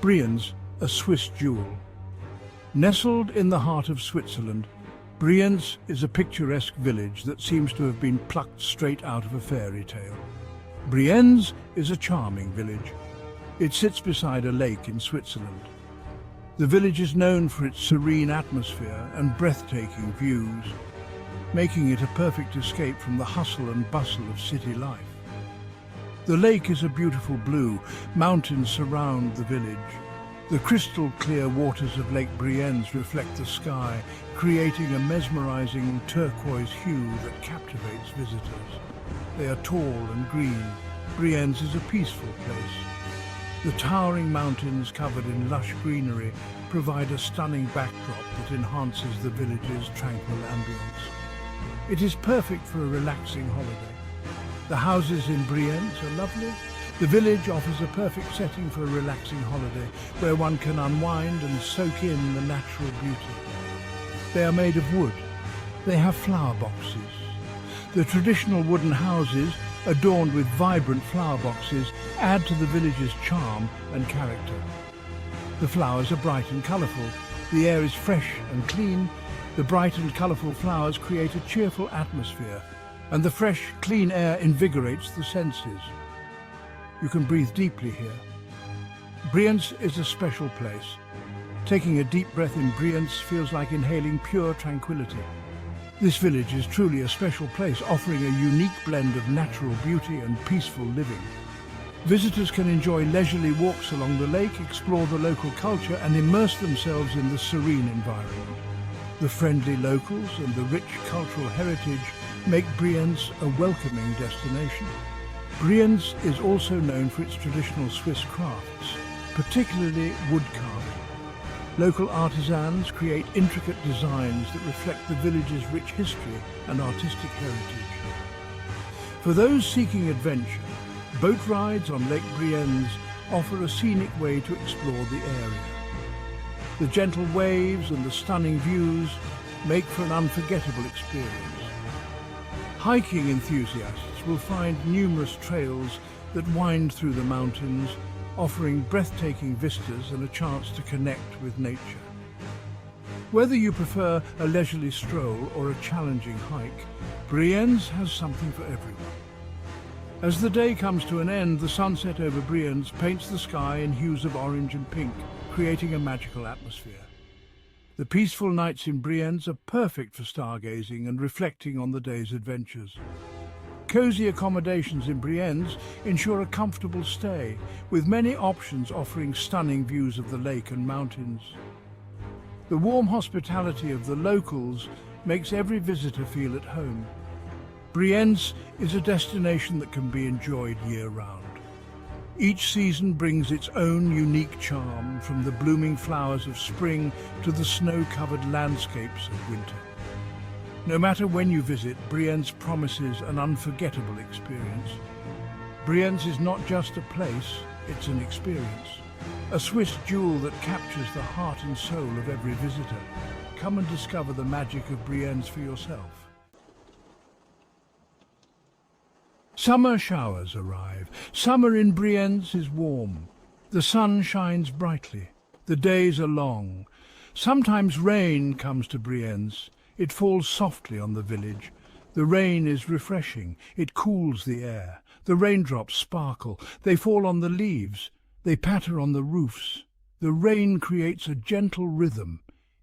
Brienz, a Swiss jewel. Nestled in the heart of Switzerland, Brienz is a picturesque village that seems to have been plucked straight out of a fairy tale. Brienz is a charming village. It sits beside a lake in Switzerland. The village is known for its serene atmosphere and breathtaking views, making it a perfect escape from the hustle and bustle of city life. The lake is a beautiful blue. Mountains surround the village. The crystal-clear waters of Lake Brienz reflect the sky, creating a mesmerizing turquoise hue that captivates visitors. They are tall and green. Brienz is a peaceful place. The towering mountains covered in lush greenery provide a stunning backdrop that enhances the village's tranquil ambience. It is perfect for a relaxing holiday. The houses in Brienz are lovely. The village offers a perfect setting for a relaxing holiday where one can unwind and soak in the natural beauty. They are made of wood. They have flower boxes. The traditional wooden houses, adorned with vibrant flower boxes, add to the village's charm and character. The flowers are bright and colourful. The air is fresh and clean. The bright and colourful flowers create a cheerful atmosphere, and the fresh, clean air invigorates the senses. You can breathe deeply here. Brienz is a special place. Taking a deep breath in Brienz feels like inhaling pure tranquility. This village is truly a special place, offering a unique blend of natural beauty and peaceful living. Visitors can enjoy leisurely walks along the lake, explore the local culture, and immerse themselves in the serene environment. The friendly locals and the rich cultural heritage make Brienz a welcoming destination. Brienz is also known for its traditional Swiss crafts, particularly wood carving. Local artisans create intricate designs that reflect the village's rich history and artistic heritage. For those seeking adventure, boat rides on Lake Brienz offer a scenic way to explore the area. The gentle waves and the stunning views make for an unforgettable experience. Hiking enthusiasts will find numerous trails that wind through the mountains, offering breathtaking vistas and a chance to connect with nature. Whether you prefer a leisurely stroll or a challenging hike, Brienz has something for everyone. As the day comes to an end, the sunset over Brienz paints the sky in hues of orange and pink, creating a magical atmosphere. The peaceful nights in Brienz are perfect for stargazing and reflecting on the day's adventures. Cozy accommodations in Brienz ensure a comfortable stay, with many options offering stunning views of the lake and mountains. The warm hospitality of the locals makes every visitor feel at home. Brienz is a destination that can be enjoyed year-round. Each season brings its own unique charm, from the blooming flowers of spring to the snow-covered landscapes of winter. No matter when you visit, Brienz promises an unforgettable experience. Brienz is not just a place, it's an experience. A Swiss jewel that captures the heart and soul of every visitor. Come and discover the magic of Brienz for yourself. Summer showers arrive. Summer in Brienz is warm. The sun shines brightly. The days are long. Sometimes rain comes to Brienz. It falls softly on the village. The rain is refreshing. It cools the air. The raindrops sparkle. They fall on the leaves. They patter on the roofs. The rain creates a gentle rhythm.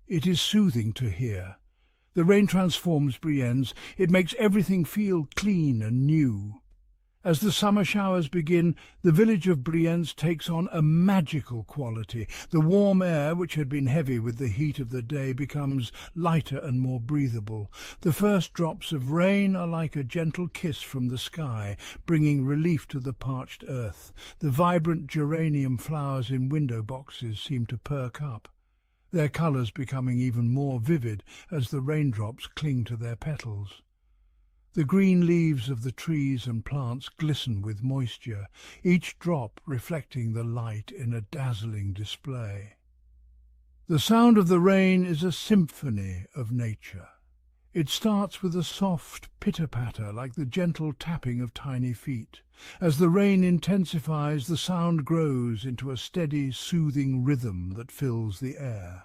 It is soothing to hear. The rain transforms Brienz. It makes everything feel clean and new. As the summer showers begin, the village of Brienz takes on a magical quality. The warm air, which had been heavy with the heat of the day, becomes lighter and more breathable. The first drops of rain are like a gentle kiss from the sky, bringing relief to the parched earth. The vibrant geranium flowers in window boxes seem to perk up, their colours becoming even more vivid as the raindrops cling to their petals. The green leaves of the trees and plants glisten with moisture, each drop reflecting the light in a dazzling display. The sound of the rain is a symphony of nature. It starts with a soft pitter-patter, like the gentle tapping of tiny feet. As the rain intensifies, the sound grows into a steady, soothing rhythm that fills the air.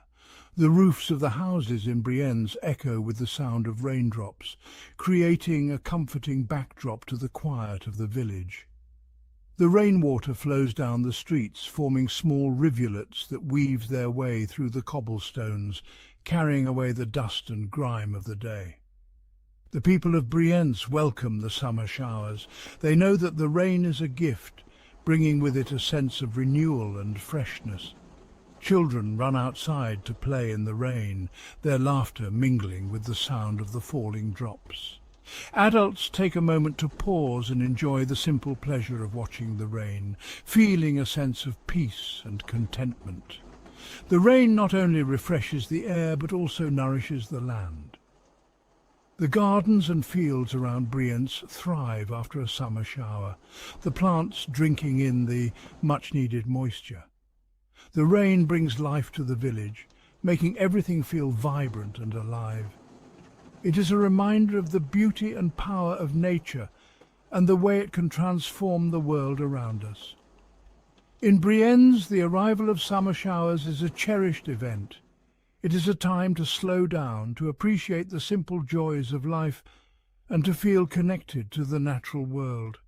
The roofs of the houses in Brienz echo with the sound of raindrops, creating a comforting backdrop to the quiet of the village. The rainwater flows down the streets, forming small rivulets that weave their way through the cobblestones, carrying away the dust and grime of the day. The people of Brienz welcome the summer showers. They know that the rain is a gift, bringing with it a sense of renewal and freshness. Children run outside to play in the rain, their laughter mingling with the sound of the falling drops. Adults take a moment to pause and enjoy the simple pleasure of watching the rain, feeling a sense of peace and contentment. The rain not only refreshes the air but also nourishes the land. The gardens and fields around Brienz thrive after a summer shower, the plants drinking in the much-needed moisture. The rain brings life to the village, making everything feel vibrant and alive. It is a reminder of the beauty and power of nature and the way it can transform the world around us. In Brienz, the arrival of summer showers is a cherished event. It is a time to slow down, to appreciate the simple joys of life, and to feel connected to the natural world.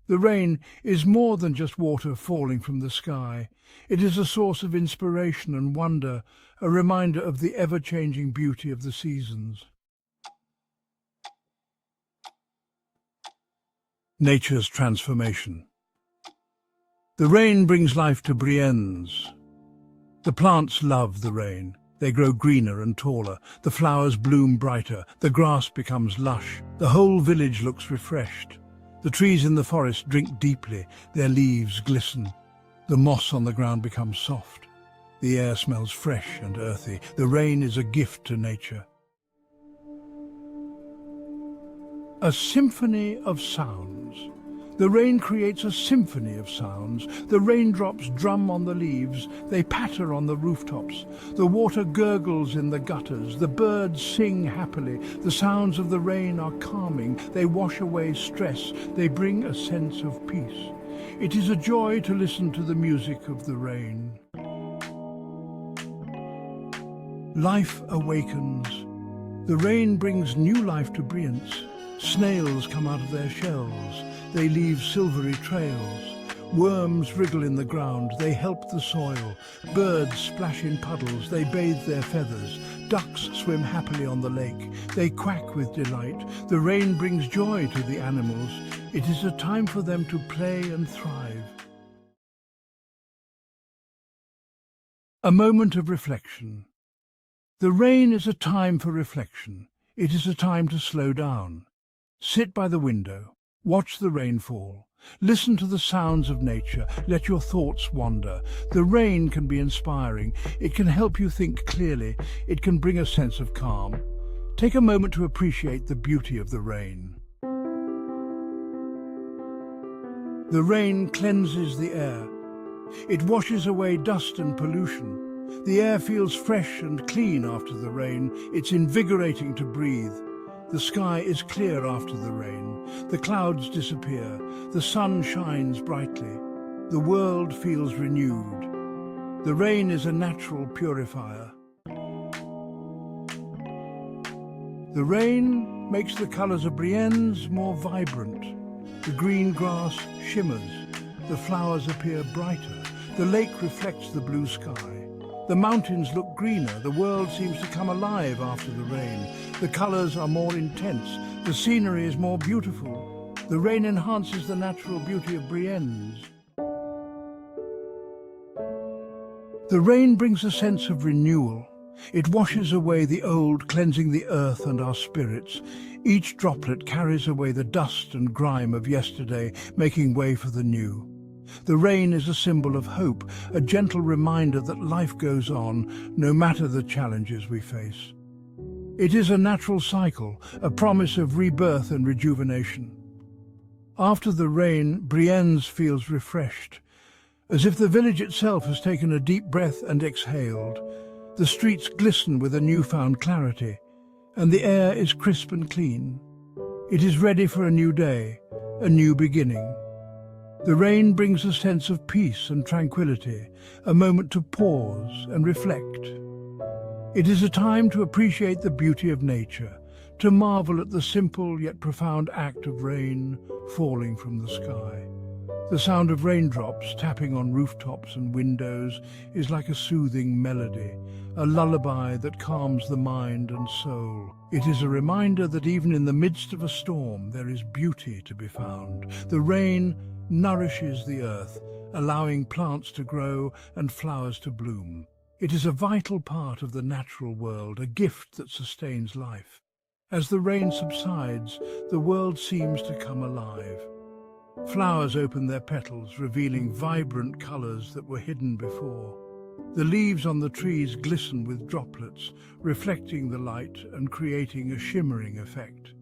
The rain is more than just water falling from the sky. It is a source of inspiration and wonder, a reminder of the ever-changing beauty of the seasons. Nature's transformation. The rain brings life to Brienz. The plants love the rain. They grow greener and taller. The flowers bloom brighter. The grass becomes lush. The whole village looks refreshed. The trees in the forest drink deeply. Their leaves glisten. The moss on the ground becomes soft. The air smells fresh and earthy. The rain is a gift to nature. A symphony of sounds. The rain creates a symphony of sounds. The raindrops drum on the leaves. They patter on the rooftops. The water gurgles in the gutters. The birds sing happily. The sounds of the rain are calming. They wash away stress. They bring a sense of peace. It is a joy to listen to the music of the rain. Life awakens. The rain brings new life to Brienz. Snails come out of their shells. They leave silvery trails. Worms wriggle in the ground. They help the soil. Birds splash in puddles. They bathe their feathers. Ducks swim happily on the lake. They quack with delight. The rain brings joy to the animals. It is a time for them to play and thrive. A moment of reflection. The rain is a time for reflection. It is a time to slow down. Sit by the window. Watch the rain fall. Listen to the sounds of nature. Let your thoughts wander. The rain can be inspiring. It can help you think clearly. It can bring a sense of calm. Take a moment to appreciate the beauty of the rain. The rain cleanses the air. It washes away dust and pollution. The air feels fresh and clean after the rain. It's invigorating to breathe. The sky is clear after the rain. The clouds disappear. The sun shines brightly. The world feels renewed. The rain is a natural purifier. The rain makes the colours of Brienz more vibrant. The green grass shimmers. The flowers appear brighter. The lake reflects the blue sky. The mountains look greener. The world seems to come alive after the rain. The colours are more intense. The scenery is more beautiful. The rain enhances the natural beauty of Brienz. The rain brings a sense of renewal. It washes away the old, cleansing the earth and our spirits. Each droplet carries away the dust and grime of yesterday, making way for the new. The rain is a symbol of hope, a gentle reminder that life goes on, no matter the challenges we face. It is a natural cycle, a promise of rebirth and rejuvenation. After the rain, Brienz feels refreshed, as if the village itself has taken a deep breath and exhaled. The streets glisten with a newfound clarity. and the air is crisp and clean. It is ready for a new day, a new beginning. The rain brings a sense of peace and tranquility, a moment to pause and reflect. It is a time to appreciate the beauty of nature, to marvel at the simple yet profound act of rain falling from the sky. The sound of raindrops tapping on rooftops and windows is like a soothing melody, a lullaby that calms the mind and soul. It is a reminder that even in the midst of a storm, there is beauty to be found. The rain nourishes the earth, allowing plants to grow and flowers to bloom. It is a vital part of the natural world, a gift that sustains life. As the rain subsides, the world seems to come alive. Flowers open their petals, revealing vibrant colors that were hidden before. The leaves on the trees glisten with droplets, reflecting the light and creating a shimmering effect.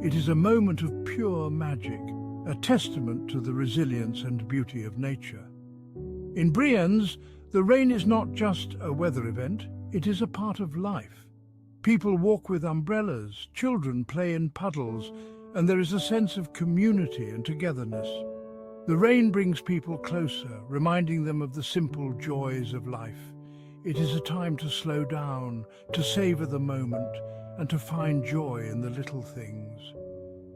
It is a moment of pure magic, a testament to the resilience and beauty of nature. In Brienz, the rain is not just a weather event, it is a part of life. People walk with umbrellas, children play in puddles, and there is a sense of community and togetherness. The rain brings people closer, reminding them of the simple joys of life. It is a time to slow down, to savor the moment, and to find joy in the little things.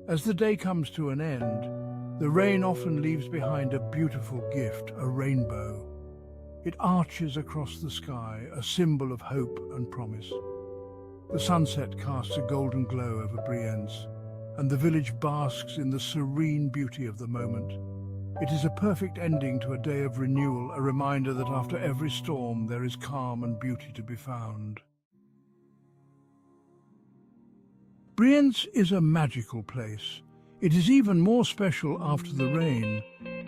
As the day comes to an end, the rain often leaves behind a beautiful gift, a rainbow. It arches across the sky, a symbol of hope and promise. The sunset casts a golden glow over Brienz, and the village basks in the serene beauty of the moment. It is a perfect ending to a day of renewal, a reminder that after every storm there is calm and beauty to be found. Brienz is a magical place. It is even more special after the rain.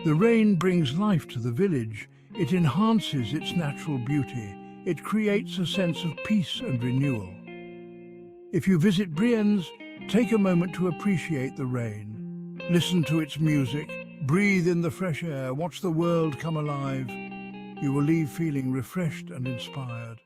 The rain brings life to the village. It enhances its natural beauty. It creates a sense of peace and renewal. If you visit Brienz, take a moment to appreciate the rain. Listen to its music, breathe in the fresh air, watch the world come alive. You will leave feeling refreshed and inspired.